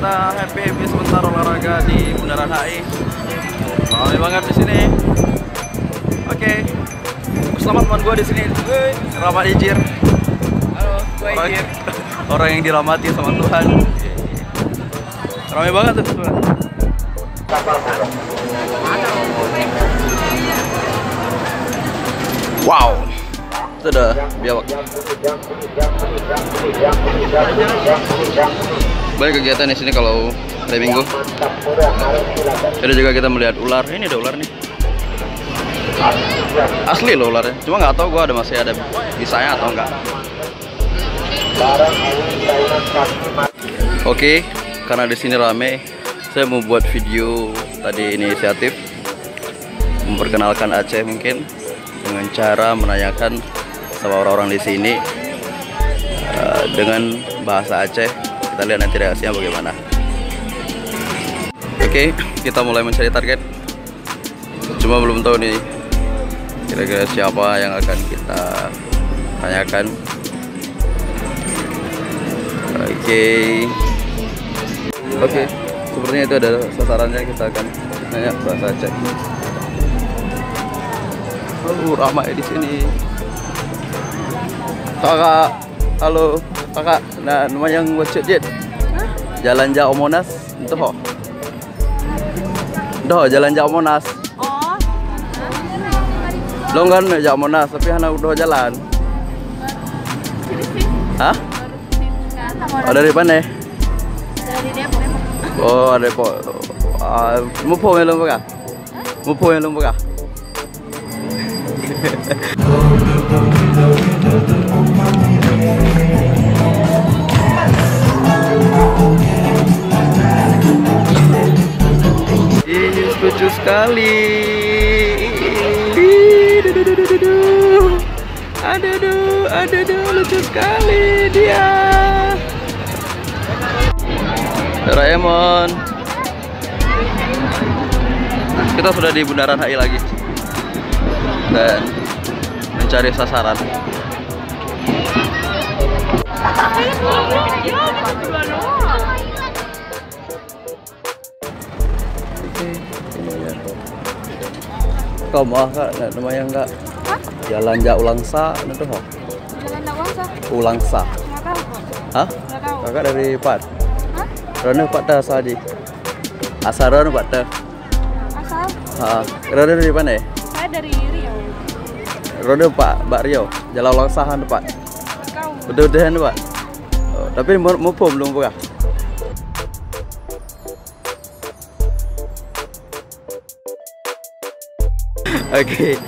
kita happy sebentar olahraga di Bundaran HI. Ramai banget di sini. Oke. Selamat teman gue di sini. Rahmat Ijir. Halo, gue Ijir. Orang yang dirahmati sama Tuhan. Ramai banget tuh. Wow. Sudah biawak. Banyak kegiatan di sini kalau hari Minggu. Ada juga kita melihat ular. Ini ada ular nih. Asli loh ularnya. Cuma nggak tahu gua masih ada bisanya atau enggak. Oke, karena di sini rame, saya mau buat video tadi inisiatif memperkenalkan Aceh mungkin dengan cara menanyakan sama orang-orang di sini dengan bahasa Aceh. Kita lihat nanti reaksinya bagaimana. Oke, kita mulai mencari target. Cuma belum tahu nih kira-kira siapa yang akan kita tanyakan. Oke, sepertinya itu ada sasarannya. Kita akan nanya bahasa Aceh. Ramai di sini. Kakak, halo kakak. Nah, nama yang wajib jet. Jalan Jauh Monas, itu ho. Doh, jalan Jauh Monas. Oh. Lo kan Jauh Monas, tapi hana udah jalan. Hah? Oh, dari mana? Dari Depok. Oh, Depok. Mupo yang lumpuh kah? Mupo yang lumpuh kah? Lucu sekali. Aduh, lucu sekali dia. Doraemon. Kita sudah di Bundaran HI lagi dan mencari sasaran. Kau mau kak, namanya enggak? Jalan Ulangsa, itu ho? Jalan Ulangsa? Ulangsa. Nggak tahu. Hah? Nggak tahu. Kakak dari Pat? Hah? Rana Pat dah sadi. Asaran Pat dah. Asal? Rana dari mana? Saya dari Riau. Rana Pak Rio. Jalan Ulangsa han Pak. Nggak tahu. Betul-betul Pak. Oh, tapi mau belum buka? Oke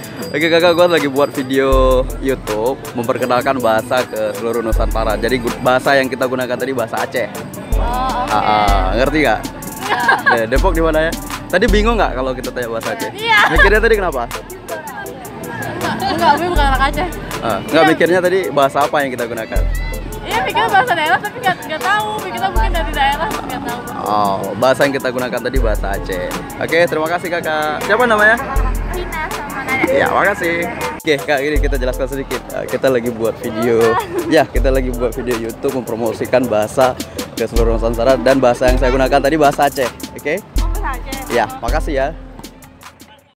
kakak, gua lagi buat video YouTube memperkenalkan bahasa ke seluruh Nusantara. Jadi bahasa yang kita gunakan tadi bahasa Aceh. Oh, oke. Ngerti nggak? Iya. Depok di mana ya? Tadi bingung nggak kalau kita tanya bahasa Aceh? Iya. Mikirnya tadi kenapa? Enggak, tapi bukan anak Aceh. Nggak, mikirnya tadi bahasa apa yang kita gunakan? Iya, mikirnya bahasa daerah tapi nggak tahu. Mikirnya mungkin dari daerah tapi nggak tahu. Oh, bahasa yang kita gunakan tadi bahasa Aceh. Oke, terima kasih kakak. Siapa namanya? Rina sama Nada. Ya, makasih. Oke, kak, ini kita jelaskan sedikit. Kita lagi buat video. Ya, kita lagi buat video YouTube mempromosikan bahasa ke seluruh Nusantara dan bahasa yang saya gunakan tadi bahasa Aceh. Oke? Oh, bahasa Aceh. Ya, makasih ya.